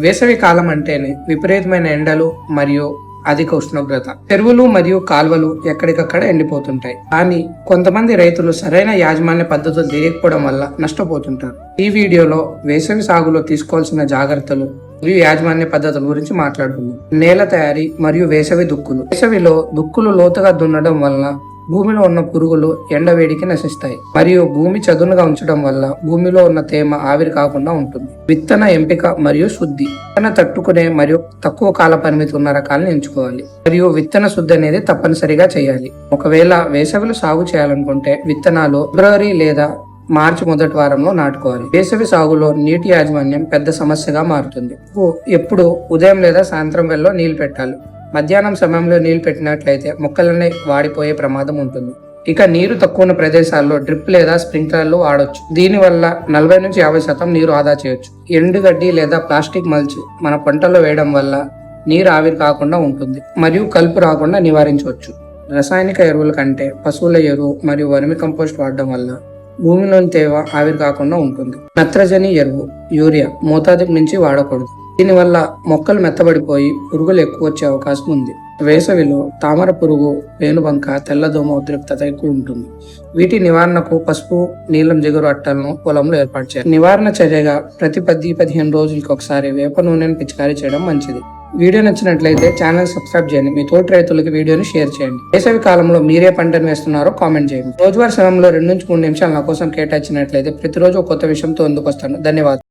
వేసవి కాలం అంటేనే విపరీతమైన ఎండలు మరియు అధిక ఉష్ణోగ్రత. చెరువులు మరియు కాల్వలు ఎక్కడికక్కడ ఎండిపోతుంటాయి. కానీ కొంతమంది రైతులు సరైన యాజమాన్య పద్ధతులు తెలియకపోవడం వల్ల నష్టపోతుంటారు. ఈ వీడియోలో వేసవి సాగులో తీసుకోవాల్సిన జాగ్రత్తలు మరియు యాజమాన్య పద్ధతుల గురించి మాట్లాడుకుందాం. నేల తయారీ మరియు వేసవి దుక్కులు. వేసవిలో దుక్కులు లోతుగా దున్నడం వలన భూమిలో ఉన్న పురుగులు ఎండవేడికి నశిస్తాయి మరియు భూమి చదునుగా ఉంచడం వల్ల భూమిలో ఉన్న తేమ ఆవిరి కాకుండా ఉంటుంది. విత్తన ఎంపిక మరియు శుద్ధి. విత్తన తట్టుకునే మరియు తక్కువ కాల పరిమితి ఉన్న రకాలను ఎంచుకోవాలి మరియు విత్తన శుద్ధి అనేది తప్పనిసరిగా చేయాలి. ఒకవేళ వేసవిలో సాగు చేయాలనుకుంటే విత్తనాలు ఫిబ్రవరి లేదా మార్చి మొదటి వారంలో నాటుకోవాలి. వేసవి సాగులో నీటి యాజమాన్యం పెద్ద సమస్యగా మారుతుంది. ఎప్పుడు ఉదయం లేదా సాయంత్రం వేళలో నీళ్లు పెట్టాలి. మధ్యాహ్నం సమయంలో నీళ్లు పెట్టినట్లయితే మొక్కలన్నీ వాడిపోయే ప్రమాదం ఉంటుంది. ఇక నీరు తక్కువ ఉన్న ప్రదేశాల్లో డ్రిప్ లేదా స్ప్రింక్లర్లు వాడొచ్చు. దీనివల్ల 40 నుంచి 50% నీరు ఆదా చేయొచ్చు. ఎండుగడ్డి లేదా ప్లాస్టిక్ మల్చ్ మన పంటలో వేయడం వల్ల నీరు ఆవిరి కాకుండా ఉంటుంది మరియు కలుపు రాకుండా నివారించవచ్చు. రసాయనిక ఎరువుల కంటే పశువుల ఎరువు మరియు వర్మి కంపోస్ట్ వాడడం వల్ల భూమిలోని తేమ ఆవిరి కాకుండా ఉంటుంది. నత్రజని ఎరువు యూరియా మోతాదుకు మించి వాడకూడదు. దీనివల్ల మొక్కలు మెత్తబడిపోయి పురుగులు ఎక్కువ వచ్చే అవకాశం ఉంది. వేసవిలో తామర పురుగు, పేనుబంక, తెల్లదోమ ఉద్రిక్తత ఎక్కువ ఉంటుంది. వీటి నివారణకు పసుపు, నీలం జిగురు అట్టలను పొలంలో ఏర్పాటు చేయాలి. నివారణ చర్యగా ప్రతి 10-15 రోజులకి ఒకసారి వేప నూనెను పిచికారీ చేయడం మంచిది. వీడియో నచ్చినట్లయితే ఛానల్ సబ్స్క్రైబ్ చేయండి. మీ తోటి రైతులకి వీడియోని షేర్ చేయండి. వేసవి కాలంలో మీరే పంటను వేస్తున్నారో కామెంట్ చేయండి. రోజువారీ సమయంలో 2 నుంచి 3 నిమిషాలు నా కోసం కేటాయించినట్లయితే ప్రతిరోజు ఒక కొత్త విషయంతో ముందుకు వస్తాను. ధన్యవాదాలు.